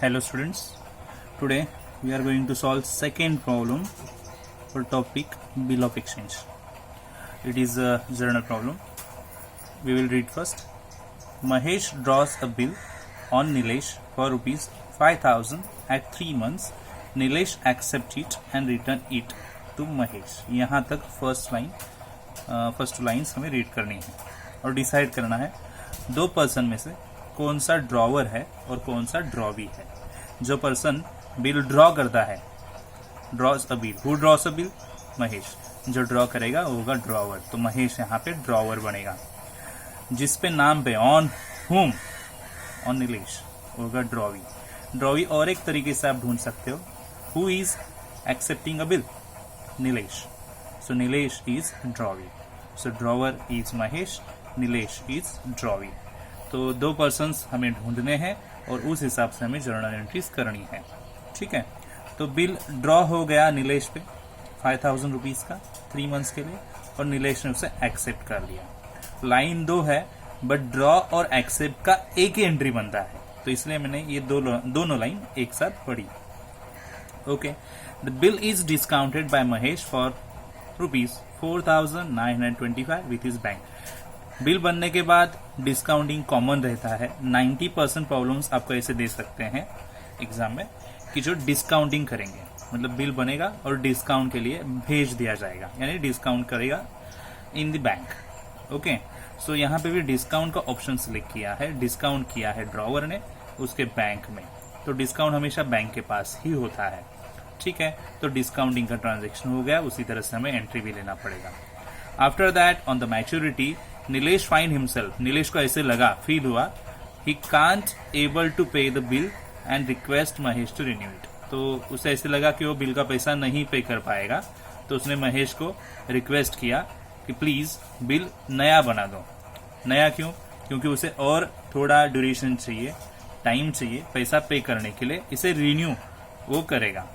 Hello students, today we are going to solve second problem for topic bill of exchange. It is a journal problem. We will read first. Mahesh draws a bill on Nilesh for rupees 5,000 at 3 months. Nilesh accepts it and return it to Mahesh. यहाँ तक first lines हमें read करनी है और decide करना है दो person में से कौन सा ड्रॉवर है और कौन सा ड्रॉवी है। जो पर्सन बिल ड्रॉ करता है, draws a bill, who draws a bill, Mahesh. जो ड्रॉ करेगा वो होगा ड्रॉवर, तो महेश यहाँ पे ड्रॉवर बनेगा। जिस पे नाम पे ऑन हुम, ऑन नीलेश, वो होगा ड्रॉवी। ड्रॉवी और एक तरीके से आप ढूंढ सकते हो, who is accepting a bill, Nilesh, so Nilesh is drawee. So drawer is Mahesh, Nilesh is drawee. तो दो पर्सन्स हमें ढूंढने हैं और उस हिसाब से हमें जर्नल एंट्रीज करनी है। ठीक है, तो बिल ड्रॉ हो गया नीलेश पे 5,000 रुपीज का 3 मंथ्स के लिए, और नीलेश ने उसे एक्सेप्ट कर लिया। लाइन 2 है, बट ड्रॉ और एक्सेप्ट का एक ही एंट्री बनता है, तो इसलिए मैंने ये दोनों लाइन एक साथ पढ़ी। Okay, the bill is discounted by Mahesh for rupees 4,925 with his bank. Bill बनने के बाद डिस्काउंटिंग कॉमन रहता है। 90% प्रॉब्लम्स आपको ऐसे दे सकते हैं एग्जाम में कि जो डिस्काउंटिंग करेंगे, मतलब बिल बनेगा और डिस्काउंट के लिए भेज दिया जाएगा, यानी डिस्काउंट करेगा इन द बैंक। ओके, सो यहाँ पे भी डिस्काउंट का ऑप्शन सिलेक्ट किया है। डिस्काउंट किया है ड्रॉवर ने उसके बैंक में, तो डिस्काउंट हमेशा बैंक के पास ही होता है। ठीक है, तो डिस्काउंटिंग का ट्रांजेक्शन हो गया, उसी तरह से हमें एंट्री भी लेना पड़ेगा। After that on the maturity Nilesh find himself, Nilesh को ऐसे लगा, फील हुआ, he can't able to pay the bill and request Mahesh to renew it. तो उसे ऐसे लगा कि वो बिल का पैसा नहीं पे कर पाएगा, तो उसने महेश को रिक्वेस्ट किया कि प्लीज बिल नया बना दो। नया क्यों? क्योंकि उसे और थोड़ा ड्यूरेशन चाहिए, टाइम चाहिए पैसा पे करने के लिए, इसे रिन्यू वो करेगा।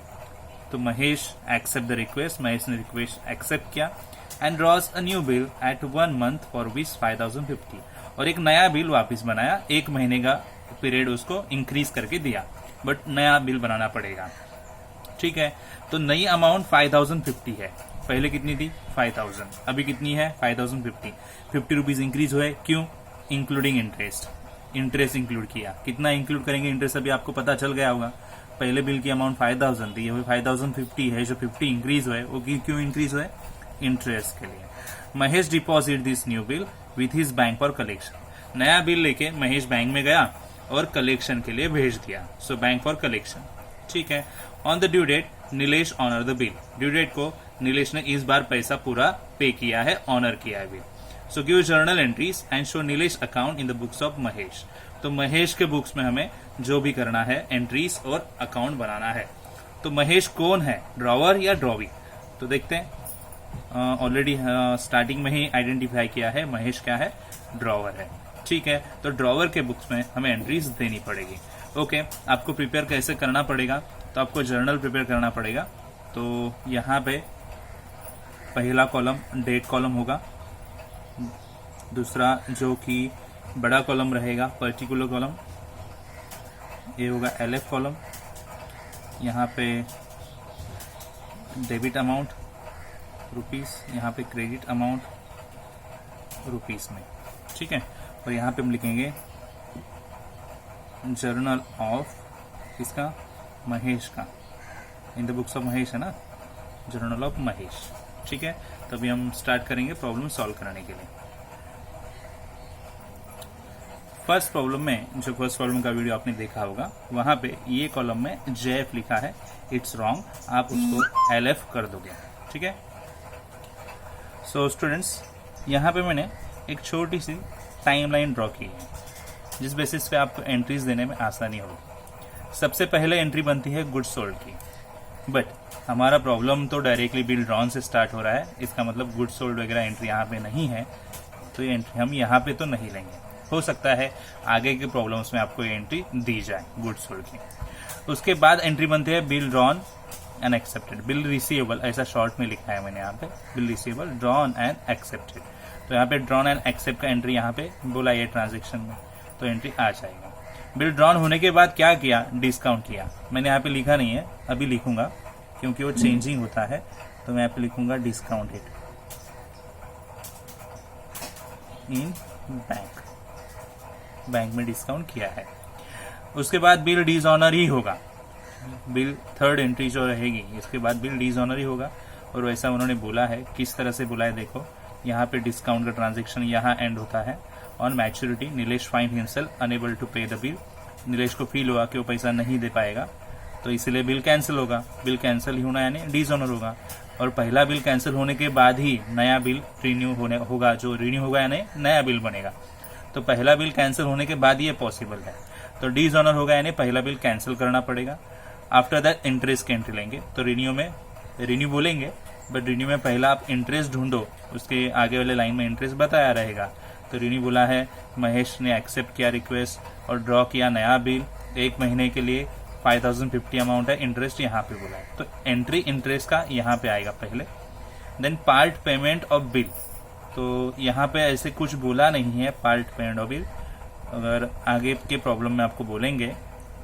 तो Mahesh accept the request, Mahesh ने रिक्वेस्ट एक्सेप्ट किया and draws a new bill at 1 month for rupees 5,050, और एक नया बिल वापस बनाया। 1 महीने का पीरियड उसको इंक्रीज करके दिया, बट नया बिल बनाना पड़ेगा। ठीक है, तो नई अमाउंट 5,050 है। पहले कितनी थी? 5,000, अभी कितनी है? 5,050। 50 रुपीज इंक्रीज हुए, क्यों? इंक्लूडिंग इंटरेस्ट, इंटरेस्ट इंक्लूड किया। कितना इंक्लूड करेंगे इंटरेस्ट, अभी आपको पता चल गया होगा। पहले बिल की अमाउंट 5,000 थी, अभी 5,050 है। जो 50 इंक्रीज हुए वो क्यों इंक्रीज हुए? इंटरेस्ट के लिए। Mahesh deposit this new bill with his bank for collection. नया बिल लेके महेश बैंक में गया और कलेक्शन के लिए भेज दिया, सो बैंक फॉर कलेक्शन। ठीक है, on the due date Nilesh honour the bill. Due date को नीलेश ने इस बार पैसा पूरा पे किया है, ऑनर किया है bill. So give journal entries and show Nilesh account in the books of Mahesh. तो महेश के बुक्स में हमें जो भी करना है एंट्रीज और अकाउंट बनाना है। तो महेश कौन है, ड्रॉवर या ड्रॉवी? तो देखते हैं, ऑलरेडी स्टार्टिंग में ही आइडेंटिफाई किया है, महेश क्या है? ड्रॉवर है। ठीक है, तो ड्रॉवर के बुक्स में हमें एंट्रीज देनी पड़ेगी। ओके, आपको प्रिपेयर कैसे करना पड़ेगा? तो आपको जर्नल प्रिपेयर करना पड़ेगा। तो यहाँ पे पहला कॉलम डेट कॉलम होगा, दूसरा जो कि बड़ा कॉलम रहेगा पर्टिकुलर कॉलम, ये होगा LF कॉलम। यहाँ पे डेबिट अमाउंट रुपीस, यहाँ पे क्रेडिट अमाउंट रुपीस में। ठीक है, और यहाँ पे हम लिखेंगे जर्नल ऑफ इसका, महेश का, in the books of Mahesh है ना, जर्नल ऑफ महेश। ठीक है, तभी हम स्टार्ट करेंगे प्रॉब्लम सॉल्व करने के लिए। फर्स्ट प्रॉब्लम में, जो फर्स्ट प्रॉब्लम का वीडियो आपने देखा होगा, वहां पे ये कॉलम में JF लिखा है, इट्स रॉन्ग, आप उसको LF कर दोगे। ठीक है, सो स्टूडेंट्स, यहाँ पे मैंने एक छोटी सी टाइमलाइन ड्रॉ की है, जिस बेसिस पे आपको एंट्रीज देने में आसानी होगी। सबसे पहले एंट्री बनती है गुड्स सोल्ड की, बट हमारा प्रॉब्लम तो डायरेक्टली बिल ड्रॉन से स्टार्ट हो रहा है, इसका मतलब गुड्स सोल्ड वगैरह एंट्री यहाँ पे नहीं है, तो ये एंट्री हम यहाँ पे तो नहीं लेंगे। हो सकता है आगे के प्रॉब्लम्स में आपको ये एंट्री दी जाए गुड्स सोल्ड की। उसके बाद एंट्री बनती है bill drawn and accepted, bill receivable, ऐसा शॉर्ट में लिखा है मैंने यहाँ पे, bill receivable, drawn and accepted. तो यहाँ पे ड्रॉन एंड एक्सेप्ट का एंट्री यहाँ पे बोला ये ट्रांजेक्शन में, तो एंट्री आ जाएगा। बिल ड्रॉन होने के बाद क्या किया, डिस्काउंट किया। मैंने यहाँ पे लिखा नहीं है, अभी लिखूंगा क्योंकि वो चेंजिंग होता है, तो मैं यहाँ पे लिखूंगा डिस्काउंटेड इन बैंक, बैंक में डिस्काउंट किया है। उसके बाद बिल डिसऑनर ही होगा, बिल थर्ड एंट्री जो रहेगी इसके बाद बिल डिसऑनर ही होगा। और वैसा उन्होंने बोला है, किस तरह से बोला है देखो, यहाँ पे डिस्काउंट का ट्रांजेक्शन यहाँ एंड होता है। On maturity Nilesh find himself unable to pay the bill, Nilesh को फील हुआ कि वो पैसा नहीं दे पाएगा, तो इसलिए बिल कैंसिल होगा। बिल कैंसिल ही होना यानी डिसऑनर होगा। और पहला बिल कैंसिल होने के बाद ही नया बिल रिन्यू होने होगा, जो रिन्यू होगा यानी नया बिल बनेगा। तो पहला बिल कैंसिल होने के बाद ये पॉसिबल है। तो डिसऑनर होगा यानी पहला बिल कैंसिल करना पड़ेगा। आफ्टर दैट इंटरेस्ट की एंट्री लेंगे, तो रिन्यू में रिन्यू बोलेंगे, बट रिन्यू में पहला आप इंटरेस्ट ढूंढो, उसके आगे वाले लाइन में इंटरेस्ट बताया रहेगा। तो रिन्यू बोला है, महेश ने एक्सेप्ट किया रिक्वेस्ट और ड्रॉ किया नया बिल 1 महीने के लिए 5050 अमाउंट है, इंटरेस्ट यहाँ पे बोला है। तो एंट्री इंटरेस्ट का यहाँ पे आएगा पहले। Then part payment of bill, तो यहाँ पे ऐसे कुछ बोला नहीं है पार्ट पेमेंट ऑफ बिल। अगर आगे के प्रॉब्लम में आपको बोलेंगे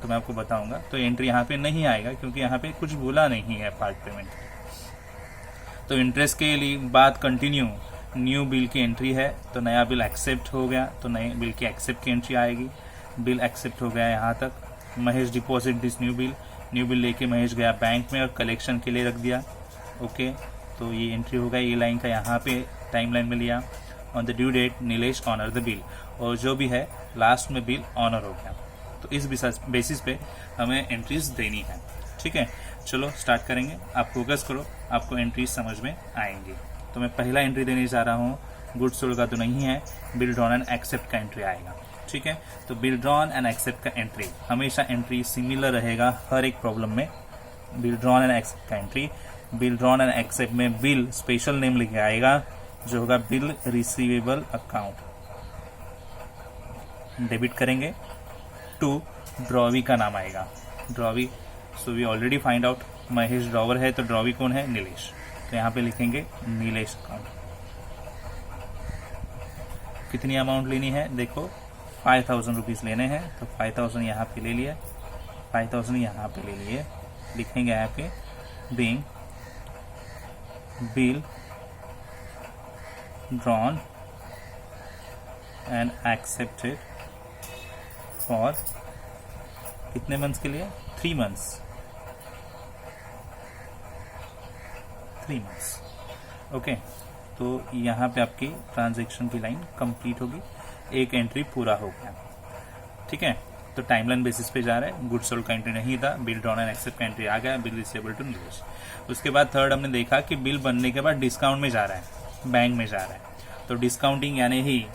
तो मैं आपको बताऊंगा। तो एंट्री यहाँ पे नहीं आएगा क्योंकि यहाँ पे कुछ बोला नहीं है पार्ट पेमेंट। तो इंटरेस्ट के लिए बात कंटिन्यू, न्यू बिल की एंट्री है, तो नया बिल एक्सेप्ट हो गया, तो नए बिल की एक्सेप्ट की एंट्री आएगी। बिल एक्सेप्ट हो गया यहाँ तक। Mahesh deposit this new bill लेके महेश गया बैंक में और कलेक्शन के लिए रख दिया। ओके, तो ये एंट्री हो गया, ये लाइन का यहाँ पे टाइम लाइन में लिया। On the due date Nilesh honour the bill, और जो भी है लास्ट में बिल ऑनर हो गया। तो इस बेसिस पे हमें एंट्रीज देनी है। ठीक है, चलो स्टार्ट करेंगे। आप फोकस करो, आपको एंट्रीज समझ में आएंगी। तो मैं पहला एंट्री देने जा रहा हूँ, गुड सोल्ड का तो नहीं है, बिल ड्रॉन एंड एक्सेप्ट का एंट्री आएगा। ठीक है, तो बिल ड्रॉन एंड एक्सेप्ट का एंट्री हमेशा एंट्री सिमिलर रहेगा हर एक प्रॉब्लम में। बिल ड्रॉन एंड एक्सेप्ट का entry, bill drawn and accept में बिल स्पेशल नेम लिखे आएगा, जो होगा बिल रिसीवेबल अकाउंट। डेबिट करेंगे टू ड्रॉवी का नाम आएगा, drawee. So we already find out Mahesh drawer है, तो ड्रॉवी कौन है, नीलेश। तो यहाँ पे लिखेंगे नीलेश अकाउंट। कितनी अमाउंट लेनी है देखो, 5000 रुपीज लेने हैं, तो 5000 यहाँ पे ले लिया, 5000 यहाँ पे ले लिए। लिखेंगे यहाँ पे being bill drawn and accepted for कितने मंथ्स के लिए, 3 मंथ्स। 3 मंथ्स। ओके, तो यहाँ पे आपकी ट्रांजैक्शन की लाइन कंप्लीट होगी, एक एंट्री पूरा हो गया। ठीक है, तो टाइमलाइन बेसिस पे जा रहा है, गुड सोल्ड का एंट्री नहीं था, बिल ड्रॉन एंड एक्सेप्ट का एंट्री आ गया, बिल रिसीवेबल टू नीलेश। उसके बाद थर्ड हमने देखा कि बिल बनने के बाद डिस्काउंट में जा रहा है, बैंक में जा रहा है। तो डिस्काउंटिंग यानी ही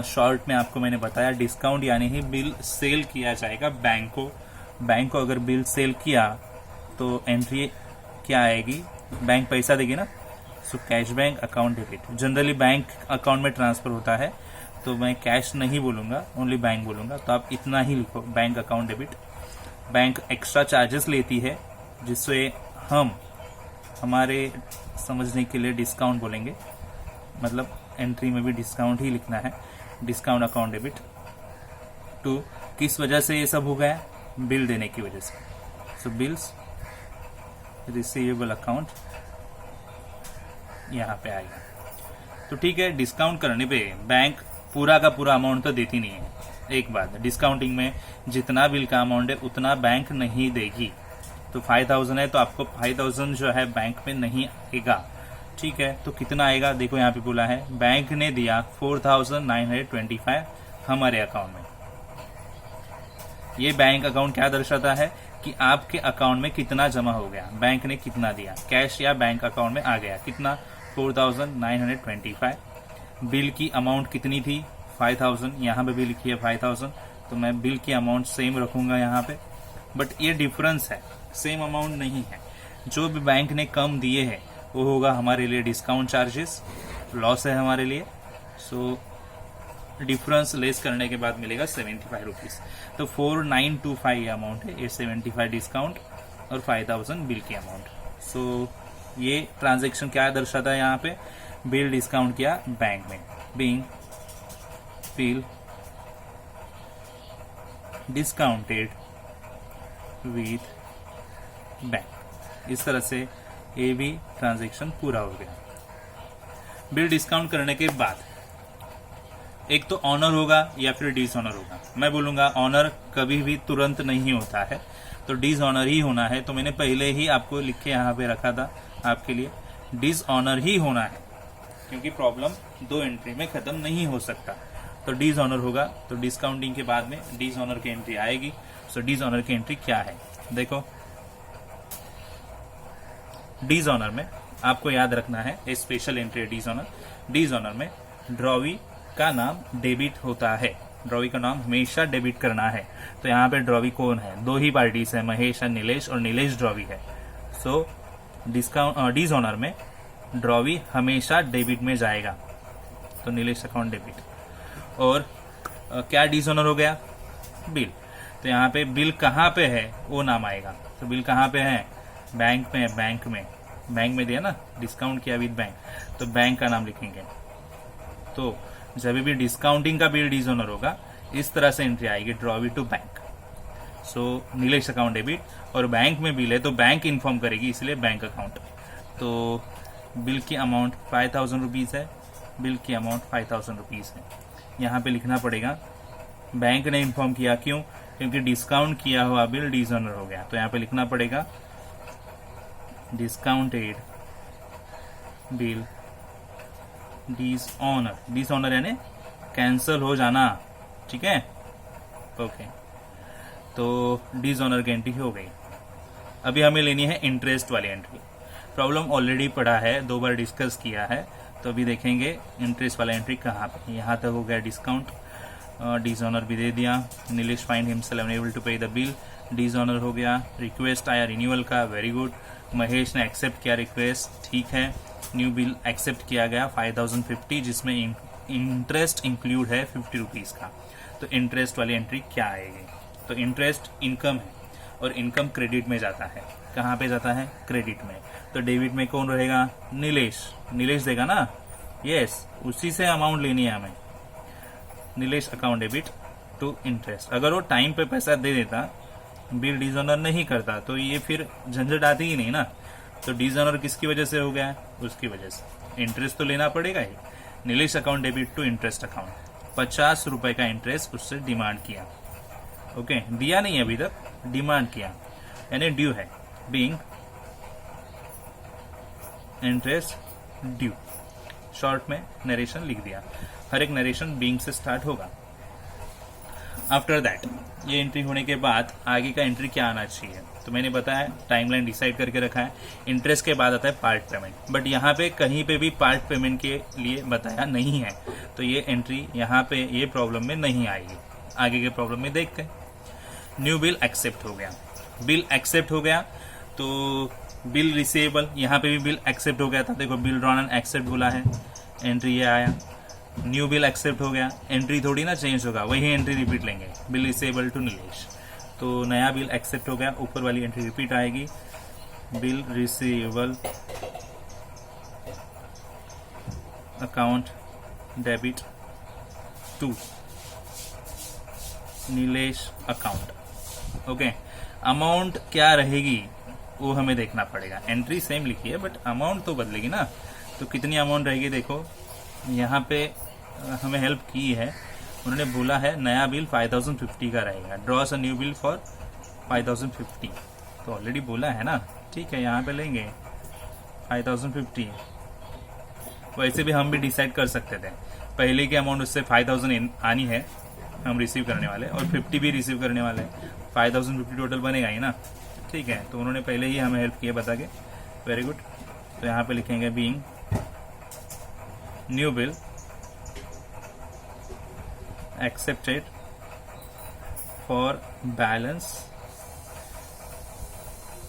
शॉर्ट में आपको मैंने बताया, डिस्काउंट यानी ही बिल सेल किया जाएगा बैंक को। बैंक को अगर बिल सेल किया तो एंट्री क्या आएगी, बैंक पैसा देगी ना। So cash bank account debit, generally bank account में ट्रांसफर होता है, तो मैं कैश नहीं बोलूंगा, ओनली बैंक बोलूंगा। तो आप इतना ही लिखो, bank account debit. Bank extra charges लेती है, जिससे हम हमारे समझने के लिए डिस्काउंट बोलेंगे, मतलब एंट्री में भी डिस्काउंट ही लिखना है, डिस्काउंट अकाउंट डेबिट टू। किस वजह से ये सब हो गया, बिल देने की वजह से। सो बिल्स रिसीवेबल अकाउंट यहाँ पे आएगा। तो ठीक है, डिस्काउंट करने पे बैंक पूरा का पूरा अमाउंट तो देती नहीं है। एक बात, डिस्काउंटिंग में जितना बिल का अमाउंट है उतना बैंक नहीं देगी। तो 5000 है तो आपको 5000 जो है बैंक में नहीं आएगा। ठीक है, तो कितना आएगा देखो, यहाँ पे बोला है बैंक ने दिया 4925 हमारे अकाउंट में। ये बैंक अकाउंट क्या दर्शाता है कि आपके अकाउंट में कितना जमा हो गया, बैंक ने कितना दिया, कैश या बैंक अकाउंट में आ गया कितना, 4925। बिल की अमाउंट कितनी थी, 5000, यहाँ पे भी लिखी है 5000, तो मैं बिल की अमाउंट सेम रखूंगा यहाँ पे। बट ये डिफरेंस है, सेम अमाउंट नहीं है। जो भी बैंक ने कम दिए है वो होगा हमारे लिए डिस्काउंट चार्जेस, लॉस है हमारे लिए। सो डिफरेंस लेस करने के बाद मिलेगा 75 रुपीज। तो 4925 ये अमाउंट है, ये 75 डिस्काउंट और 5000 बिल की अमाउंट। सो ये ट्रांजैक्शन क्या दर्शाता है, यहाँ पे बिल डिस्काउंट किया बैंक में, being bill discounted with bank. इस तरह से ये भी ट्रांजैक्शन पूरा हो गया। बिल डिस्काउंट करने के बाद एक तो ऑनर होगा या फिर डिसऑनर होगा। मैं बोलूंगा ऑनर कभी भी तुरंत नहीं होता है, तो डिसऑनर ही होना है। तो मैंने पहले ही आपको लिख के यहाँ पे रखा था आपके लिए, डिसऑनर ही होना है, क्योंकि प्रॉब्लम 2 एंट्री में खत्म नहीं हो सकता। तो डिसऑनर होगा, तो डिस्काउंटिंग के बाद में डिसऑनर की एंट्री आएगी। सो डिसऑनर की एंट्री क्या है, देखो डिसऑनर में आपको याद रखना है, एक स्पेशल एंट्री है डिसऑनर। डिसऑनर में ड्रॉवी का नाम डेबिट होता है, ड्रॉवी का नाम हमेशा डेबिट करना है। तो यहाँ पे ड्रॉवी कौन है, 2 ही पार्टीज है, महेश और नीलेश ड्रॉवी है। सो डिसऑनर में ड्रॉवी हमेशा डेबिट में जाएगा, तो नीलेश अकाउंट डेबिट। और क्या डिसऑनर हो गया, बिल। तो यहाँ पे बिल कहाँ पे है वो नाम आएगा। तो बिल कहाँ पे है, बैंक में है, बैंक में दिया ना, डिस्काउंट किया विद बैंक, तो बैंक का नाम लिखेंगे। तो जब भी डिस्काउंटिंग का बिल डिसऑनर होगा, इस तरह से एंट्री आएगी, drawee to bank. So Nilesh account debit, और बैंक में बिल है तो बैंक इन्फॉर्म करेगी, इसलिए बैंक अकाउंट। तो बिल की अमाउंट 5000 रुपीज है, बिल की अमाउंट 5000 रुपीज है। यहाँ पे लिखना पड़ेगा, बैंक ने इन्फॉर्म किया, क्यों, क्योंकि डिस्काउंट किया हुआ बिल डिसऑनर हो गया। तो यहाँ पे लिखना पड़ेगा डिस्काउंटेड बिल डिसऑनर यानी कैंसल हो जाना, ठीक है, ओके। तो डिसऑनर की एंट्री हो गई। अभी हमें लेनी है इंटरेस्ट वाली एंट्री। प्रॉब्लम ऑलरेडी पढ़ा है, 2 बार डिस्कस किया है, तो अभी देखेंगे इंटरेस्ट वाला एंट्री कहाँ पे। यहाँ तक हो गया डिस्काउंट, डिसऑनर भी दे दिया, Nilesh find himself unable to pay the bill, dishonour हो गया। रिक्वेस्ट आया रिन्यूअल का, वेरी गुड, महेश ने एक्सेप्ट किया रिक्वेस्ट, ठीक है। न्यू बिल एक्सेप्ट किया गया 5050, जिसमें इंटरेस्ट इंक्लूड है 50 रुपीज का। तो इंटरेस्ट वाली एंट्री क्या आएगी, तो इंटरेस्ट इनकम है, और इनकम क्रेडिट में जाता है। कहाँ पे जाता है, क्रेडिट में। तो डेबिट में कौन रहेगा, नीलेश देगा ना, यस, उसी से अमाउंट लेनी है हमें। Nilesh account debit to interest. अगर वो टाइम पे पैसा दे देता, बिल डिसऑनर नहीं करता, तो ये फिर झंझट आती ही नहीं ना। तो डिसऑनर किसकी वजह से हो गया है, उसकी वजह से। इंटरेस्ट तो लेना पड़ेगा ही। Nilesh account debit to interest account, 50 रुपए का इंटरेस्ट उससे डिमांड किया, ओके, दिया नहीं अभी तक, डिमांड किया, यानी ड्यू है, बीइंग इंटरेस्ट ड्यू। शॉर्ट में नरेशन लिख दिया, हर एक नरेशन बीइंग से स्टार्ट होगा। आफ्टर दैट, ये एंट्री होने के बाद आगे का एंट्री क्या आना चाहिए, तो मैंने बताया टाइमलाइन डिसाइड करके रखा है। इंटरेस्ट के बाद आता है पार्ट पेमेंट, बट यहाँ पे कहीं पे भी पार्ट पेमेंट के लिए बताया नहीं है, तो ये एंट्री यहाँ पे ये प्रॉब्लम में नहीं आएगी। आगे के प्रॉब्लम में देखते हैं। न्यू बिल एक्सेप्ट हो गया, बिल एक्सेप्ट हो गया, तो बिल रिसीवेबल, यहाँ पे भी बिल एक्सेप्ट हो गया था, देखो बिल ड्रॉन एंड एक्सेप्ट बोला है, एंट्री ये आया। न्यू बिल एक्सेप्ट हो गया, एंट्री थोड़ी ना चेंज होगा, वही एंट्री रिपीट लेंगे, बिल रिसीवेबल टू नीलेश। तो नया बिल एक्सेप्ट हो गया, ऊपर वाली एंट्री रिपीट आएगी, bill receivable account debit to Nilesh account, okay. Amount क्या रहेगी वो हमें देखना पड़ेगा, एंट्री सेम लिखी है बट अमाउंट तो बदलेगी ना। तो कितनी अमाउंट रहेगी, देखो यहाँ पे हमें हेल्प की है, उन्होंने बोला है नया बिल 5050 का रहेगा, ड्रॉस अ न्यू बिल फॉर 5050, तो ऑलरेडी बोला है ना, ठीक है, यहाँ पे लेंगे 5050। वैसे भी हम भी डिसाइड कर सकते थे, पहले की अमाउंट उससे 5000 आनी है, हम रिसीव करने वाले, और 50 भी रिसीव करने वाले, 5050 टोटल बनेगा ही ना, ठीक है। तो उन्होंने पहले ही हमें हेल्प किया बता के, वेरी गुड। तो यहाँ पे लिखेंगे being new bill accepted for balance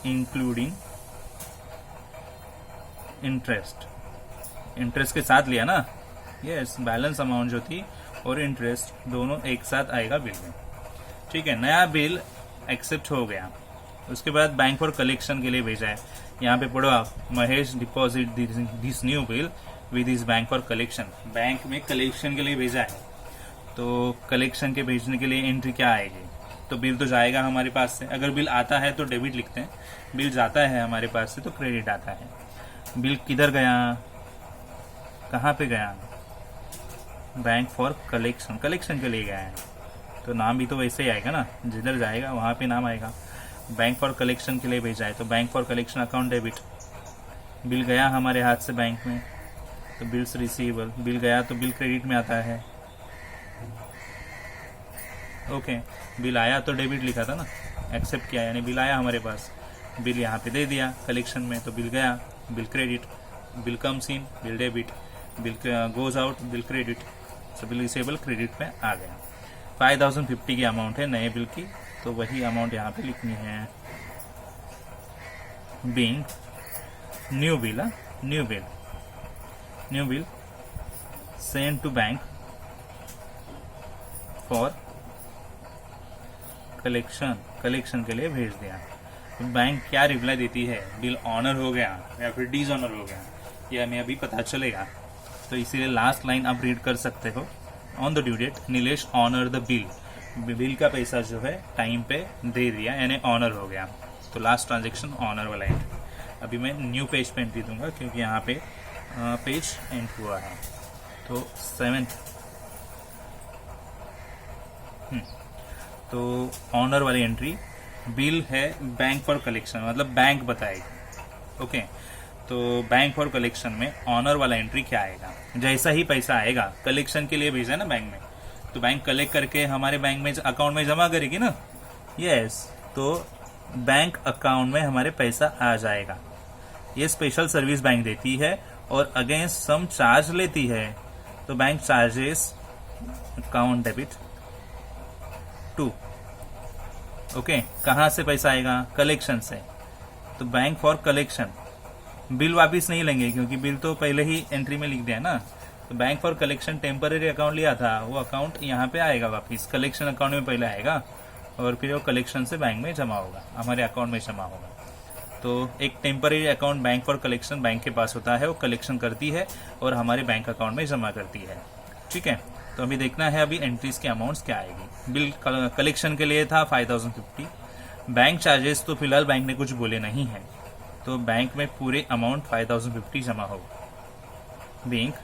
including interest, interest के साथ लिया ना, यस, बैलेंस अमाउंट जो थी और इंटरेस्ट दोनों एक साथ आएगा बिल में, ठीक है। नया बिल एक्सेप्ट हो गया, उसके बाद बैंक फॉर कलेक्शन के लिए भेजा है। यहाँ पे पढ़ो आप, Mahesh deposit this new bill with is bank for collection, bank में कलेक्शन के लिए भेजा है। तो कलेक्शन के भेजने के लिए एंट्री क्या आएगी, तो बिल तो जाएगा हमारे पास से। अगर बिल आता है तो डेबिट लिखते हैं, बिल जाता है हमारे पास से तो क्रेडिट आता है। बिल किधर गया, कहाँ पे गया, बैंक फॉर कलेक्शन, कलेक्शन के लिए गया है, तो नाम भी तो वैसे ही आएगा ना, जिधर जाएगा वहाँ पे नाम आएगा। बैंक फॉर कलेक्शन के लिए भेजा है तो bank for collection account debit. Bill गया हमारे हाथ से बैंक में तो बिल्स रिसीवेबल, बिल गया तो बिल क्रेडिट में आता है। ओके, बिल आया तो डेबिट लिखा था ना, एक्सेप्ट किया यानी बिल आया हमारे पास, बिल यहाँ पे दे दिया कलेक्शन में तो बिल गया, bill credit, bill comes in, bill debit, bill goes out, bill credit, so bill receivable credit में आ गया। 5050 की अमाउंट है नए बिल की, तो वही अमाउंट यहाँ पे लिखनी है। Being new bill, new bill send to bank for collection के लिए भेज दिया। तो बैंक क्या रिप्लाई देती है, बिल ऑनर हो गया या फिर डिसऑनर हो गया, ये हमें अभी पता चलेगा। तो इसीलिए लास्ट लाइन आप रीड कर सकते हो, on the due date Nilesh honour the bill, bill का पैसा जो है टाइम पे दे दिया यानी ऑनर हो गया। तो लास्ट ट्रांजेक्शन ऑनर वाला एंट्री। अभी मैं न्यू पेज पे एंट्री दूंगा क्योंकि यहाँ पे पेज एंड हुआ है। तो 7th, तो ऑनर वाली एंट्री, बिल है बैंक फॉर कलेक्शन, मतलब बैंक बताएगी। ओके, तो बैंक फॉर कलेक्शन में ऑनर वाला एंट्री क्या आएगा, जैसा ही पैसा आएगा कलेक्शन के लिए भेजा है ना बैंक में, तो बैंक कलेक्ट करके हमारे बैंक में अकाउंट में जमा करेगी ना, यस, तो बैंक अकाउंट में हमारे पैसा आ जाएगा। ये स्पेशल सर्विस बैंक देती है और अगेंस्ट सम चार्ज लेती है, तो bank charges account debit to. Okay, कहां से पैसा आएगा, कलेक्शन से, तो बैंक फॉर कलेक्शन, बिल वापिस नहीं लेंगे क्योंकि बिल तो पहले ही एंट्री में लिख दिया ना, तो bank for collection temporary account लिया था, वो अकाउंट यहाँ पे आएगा वापिस, कलेक्शन अकाउंट में पहले आएगा और फिर वो कलेक्शन से बैंक में जमा होगा, हमारे अकाउंट में जमा होगा। तो एक temporary account bank for collection bank के पास होता है, वो कलेक्शन करती है और हमारे बैंक अकाउंट में जमा करती है। ठीक है, तो अभी देखना है अभी एंट्रीज के अमाउंट्स क्या आएगी। बिल कलेक्शन के लिए था 5050, बैंक चार्जेस तो फिलहाल बैंक ने कुछ बोले नहीं है, तो बैंक में पूरे अमाउंट 5050 जमा होगा। Bank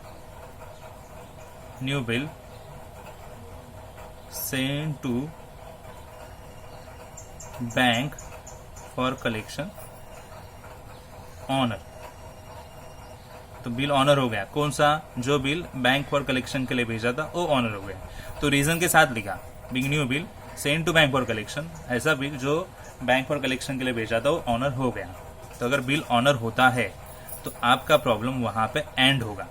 new bill send to bank for collection honour, तो बिल ऑनर हो गया। कौन सा, जो बिल बैंक फॉर कलेक्शन के लिए भेजा था वो ऑनर हो गया, तो रीजन के साथ लिखा being new bill send to bank for collection, ऐसा बिल जो बैंक फॉर कलेक्शन के लिए भेजा था वो ऑनर हो गया। तो अगर बिल ऑनर होता है तो आपका प्रॉब्लम वहां पे एंड होगा,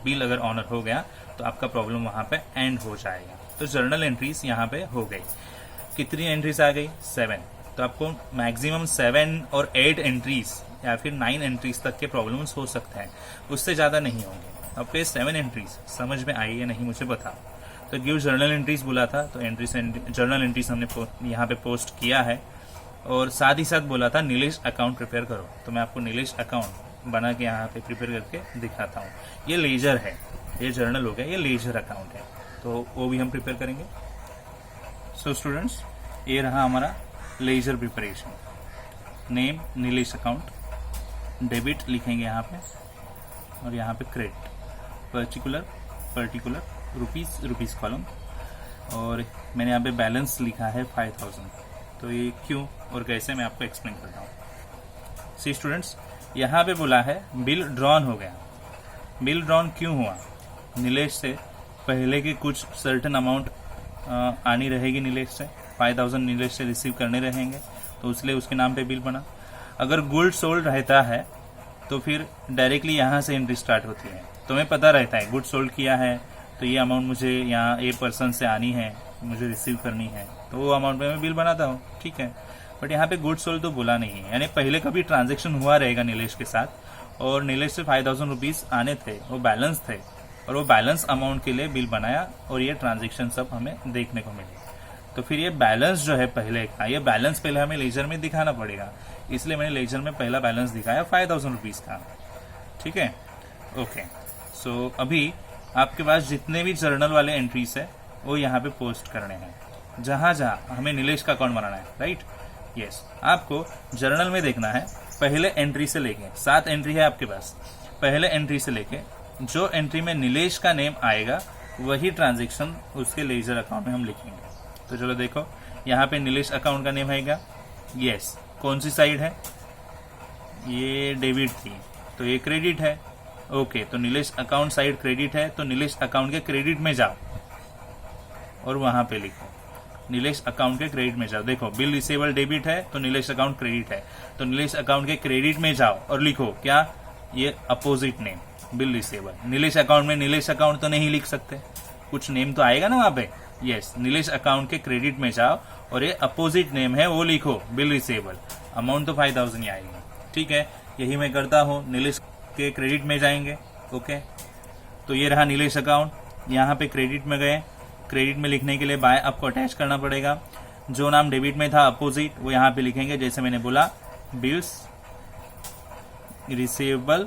बिल अगर ऑनर हो गया तो आपका प्रॉब्लम वहां पे एंड हो जाएगा। तो जर्नल एंट्रीज यहाँ पे हो गई। कितनी एंट्रीज आ गई, 7। तो आपको मैक्सिमम 7 और 8 एंट्रीज या फिर 9 एंट्रीज तक के प्रॉब्लम्स हो सकते हैं, उससे ज्यादा नहीं होंगे। आपको ये 7 एंट्रीज समझ में आई है नहीं मुझे बताओ। तो गिव जर्नल एंट्रीज बोला था, तो जर्नल एंट्रीज हमने यहाँ पे पोस्ट किया है, और साथ ही साथ बोला था नीलेश अकाउंट प्रिपेयर करो, तो मैं आपको नीलेश अकाउंट बना के यहाँ पे प्रिपेयर करके दिखाता हूँ। ये लेजर है, ये जर्नल हो गया, ये लेजर अकाउंट है, तो वो भी हम प्रिपेयर करेंगे। सो स्टूडेंट्स, ये रहा हमारा ledger preparation. Name Nilesh account, debit लिखेंगे यहाँ पे और यहाँ पे क्रेडिट, पर्टिकुलर रुपीज कॉलम, और मैंने यहाँ पे बैलेंस लिखा है 5000। तो ये क्यों और कैसे मैं आपको एक्सप्लेन करता हूँ। सी स्टूडेंट्स, यहाँ पे बोला है बिल ड्रॉन हो गया। बिल ड्रॉन क्यों हुआ, नीलेश से पहले की कुछ सर्टेन अमाउंट आनी रहेगी नीलेश से, 5000 नीलेश से रिसीव करने रहेंगे, तो इसलिए उसके नाम पे बिल बना। अगर गुड सोल्ड रहता है तो फिर डायरेक्टली यहाँ से एंट्री स्टार्ट होती है, तुम्हें पता रहता है गुड सोल्ड किया है तो ये अमाउंट मुझे यहाँ ए पर्सन से आनी है, मुझे रिसीव करनी है, तो वो अमाउंट पे मैं बिल बनाता हूँ, ठीक है। बट यहाँ पे गुड सोल्ड तो बोला नहीं है, यानी पहले कभी ट्रांजेक्शन हुआ रहेगा नीलेश के साथ, और नीलेश से 5000 रुपीज आने थे, वो बैलेंस थे, और वो बैलेंस अमाउंट के लिए बिल बनाया, और ये ट्रांजेक्शन सब हमें देखने को मिले। तो फिर ये बैलेंस जो है पहले का, ये बैलेंस पहले हमें लेजर में दिखाना पड़ेगा, इसलिए मैंने लेजर में पहला बैलेंस दिखाया 5000 रुपीज का, ठीक है। ओके, सो अभी आपके पास जितने भी जर्नल वाले एंट्रीज है वो यहाँ पे पोस्ट करने हैं। जहां जहां हमें नीलेश का अकाउंट बनाना है, राइट। यस, आपको जर्नल में देखना है पहले एंट्री से लेके 7 एंट्री है आपके पास, पहले एंट्री से लेके जो एंट्री में नीलेश का नेम आएगा वही ट्रांजेक्शन उसके लेजर अकाउंट में हम लिखेंगे। तो चलो देखो, यहाँ पे नीलेश अकाउंट का नेम आएगा। यस, कौन सी साइड है, ये डेबिट थी तो ये क्रेडिट है। ओके, तो नीलेश अकाउंट साइड क्रेडिट है, तो नीलेश अकाउंट के क्रेडिट में जाओ और वहां पे लिखो नीलेश अकाउंट के क्रेडिट में जाओ। देखो, बिल रिसीवेबल डेबिट है तो नीलेश अकाउंट क्रेडिट है, तो नीलेश अकाउंट के क्रेडिट में जाओ और लिखो क्या, ये opposite name bill receivable. Nilesh account में नीलेश अकाउंट तो नहीं लिख सकते, कुछ नेम तो आएगा ना वहां पे। यस, नीलेश अकाउंट के क्रेडिट में जाओ और ये अपोजिट नेम है वो लिखो बिल रिसीवेबल। अमाउंट तो 5000 ही आएगी, ठीक है। यही मैं करता हूँ, नीलेश के क्रेडिट में जाएंगे। ओके, तो ये रहा नीलेश अकाउंट, यहाँ पे क्रेडिट में गए। क्रेडिट में लिखने के लिए बाय आपको अटैच करना पड़ेगा। जो नाम डेबिट में था अपोजिट वो यहाँ पे लिखेंगे, जैसे मैंने बोला बिल्स रिसीवेबल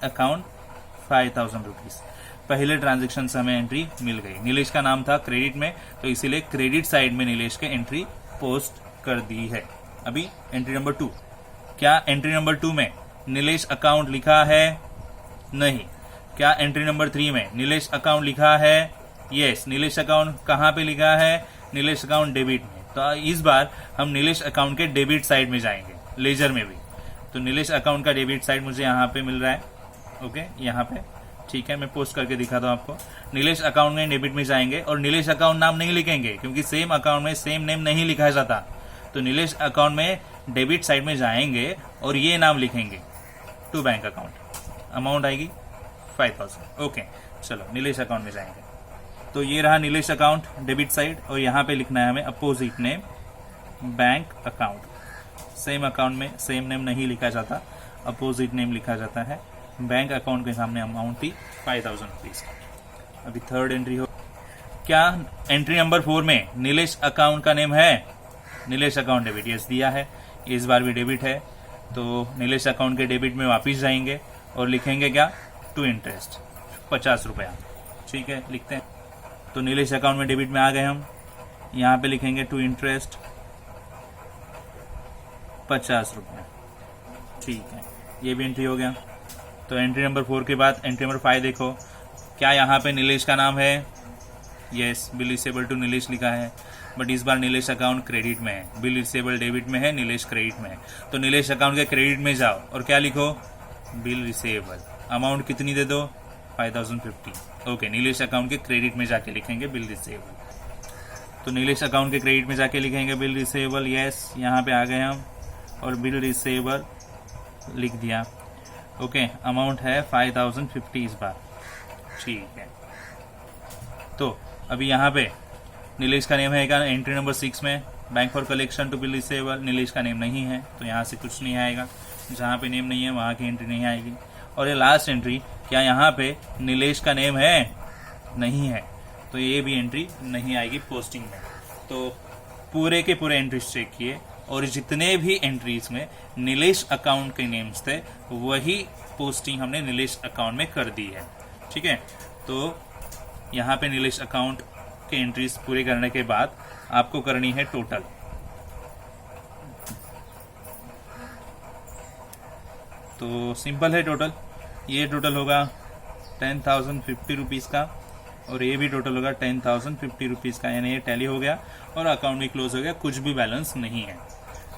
अकाउंट 5000 रुपीज। पहले ट्रांजेक्शन से हमें एंट्री मिल गई, नीलेश का नाम था क्रेडिट में तो इसीलिए क्रेडिट साइड में नीलेश के एंट्री पोस्ट कर दी है। अभी एंट्री नंबर 2, क्या एंट्री नंबर 2 में नीलेश अकाउंट लिखा है? नहीं। क्या एंट्री नंबर 3 में नीलेश अकाउंट लिखा है? यस, नीलेश अकाउंट कहाँ पे लिखा है? नीलेश अकाउंट डेबिट में। तो इस बार हम नीलेश अकाउंट के डेबिट साइड में जाएंगे, लेजर में भी। तो नीलेश अकाउंट का डेबिट साइड मुझे यहाँ पे मिल रहा है। ओके, यहाँ पे ठीक है, मैं पोस्ट करके दिखाता हूँ आपको। नीलेश अकाउंट में डेबिट में जाएंगे और नीलेश अकाउंट नाम नहीं लिखेंगे क्योंकि सेम अकाउंट में सेम नेम नहीं लिखा जाता। तो नीलेश अकाउंट में डेबिट साइड में जाएंगे और ये नाम लिखेंगे टू बैंक अकाउंट। अमाउंट आएगी 5000। ओके, चलो नीलेश अकाउंट में जाएंगे। तो ये रहा नीलेश अकाउंट डेबिट साइड और यहाँ पे लिखना है हमें opposite name bank account. Same account में सेम नेम नहीं लिखा जाता, अपोजिट नेम लिखा जाता है। बैंक अकाउंट के सामने अमाउंट थी 5000 रुपीज। अभी थर्ड एंट्री हो, क्या एंट्री नंबर 4 में नीलेश अकाउंट का नेम है? नीलेश अकाउंट डेबिट, यस दिया है, इस बार भी डेबिट है। तो नीलेश अकाउंट के डेबिट में वापिस जाएंगे और लिखेंगे क्या, टू इंटरेस्ट 50 रुपया। ठीक है, लिखते हैं। तो नीलेश अकाउंट में डेबिट में आ गए हम, यहाँ पे लिखेंगे टू इंटरेस्ट 50 रुपया। ठीक है, ये भी एंट्री हो गया। तो एंट्री नंबर 4 के बाद एंट्री नंबर 5 देखो, क्या यहाँ पे नीलेश का नाम है? Yes, bill receivable to Nilesh लिखा है, बट इस बार नीलेश अकाउंट क्रेडिट में है। बिल रिसीवेबल डेबिट में है, नीलेश क्रेडिट में है। तो नीलेश अकाउंट के क्रेडिट में जाओ और क्या लिखो, बिल रिसीवेबल। अमाउंट कितनी दे दो, 5050। ओके, नीलेश अकाउंट के क्रेडिट में जाके लिखेंगे बिल रिसीवेबल। तो नीलेश अकाउंट के क्रेडिट में जाके लिखेंगे बिल रिसीवेबल। यस, यहाँ पे आ गए हम और बिल रिसीवेबल लिख दिया। ओके, अमाउंट है 5050 इस बार। ठीक है, तो अभी यहाँ पे नीलेश का नेम है क्या एंट्री नंबर 6 में? Bank for collection to bill receivable. Nilesh का नेम नहीं है तो यहाँ से कुछ नहीं आएगा, जहाँ पे नेम नहीं है वहाँ की एंट्री नहीं आएगी। और ये लास्ट एंट्री, क्या यहाँ पे नीलेश का नेम है? नहीं है, तो ये भी एंट्री नहीं आएगी पोस्टिंग में। तो पूरे के पूरे एंट्रीज चेक किए और जितने भी एंट्रीज में नीलेश अकाउंट के नेम्स थे वही पोस्टिंग हमने नीलेश अकाउंट में कर दी है। ठीक है, तो यहाँ पे नीलेश अकाउंट के एंट्रीज पूरे करने के बाद आपको करनी है टोटल। तो सिंपल है टोटल, ये टोटल होगा 10,050 रुपीज़ का और ये भी टोटल होगा 10,050 रुपीज़ का, यानी ये टैली हो गया और अकाउंट भी क्लोज हो गया, कुछ भी बैलेंस नहीं है।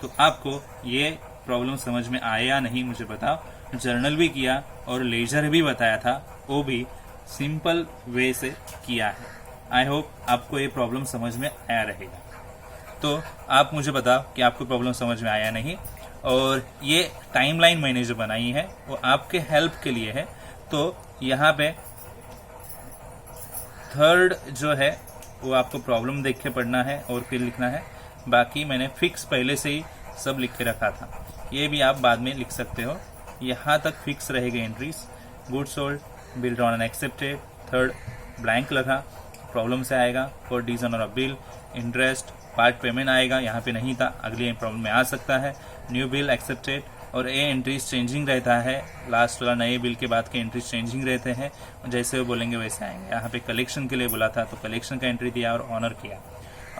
तो आपको ये प्रॉब्लम समझ में आया या नहीं मुझे बताओ। जर्नल भी किया और लेजर भी बताया था, वो भी सिंपल वे से किया है। आई होप आपको ये प्रॉब्लम समझ में आया रहेगा। तो आप मुझे बताओ कि आपको प्रॉब्लम समझ में आया नहीं। और ये टाइमलाइन मैंने जो बनाई है वो आपके हेल्प के लिए है। तो यहाँ पे थर्ड जो है वो आपको प्रॉब्लम देख के पढ़ना है और फिर लिखना है। बाकी मैंने फिक्स पहले से ही सब लिख के रखा था, ये भी आप बाद में लिख सकते हो। यहाँ तक फिक्स रहेगी entries. Good sold, bill drawn and accepted, third blank लगा, प्रॉब्लम से आएगा। For dishonour of bill, interest, part payment आएगा, यहाँ पे नहीं था, अगली प्रॉब्लम में आ सकता है। न्यू बिल एक्सेप्टेड और ए एंट्रीज चेंजिंग रहता है, लास्ट वाला नए बिल के बाद के एंट्रीज चेंजिंग रहते हैं, जैसे वो बोलेंगे वैसे आएंगे। यहाँ पे कलेक्शन के लिए बोला था तो कलेक्शन का एंट्री दिया और ऑनर किया।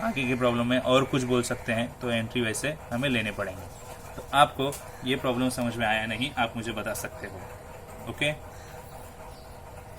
आगे की प्रॉब्लम में और कुछ बोल सकते हैं तो एंट्री वैसे हमें लेने पड़ेंगे। तो आपको ये प्रॉब्लम समझ में आया नहीं, आप मुझे बता सकते हो। ओके।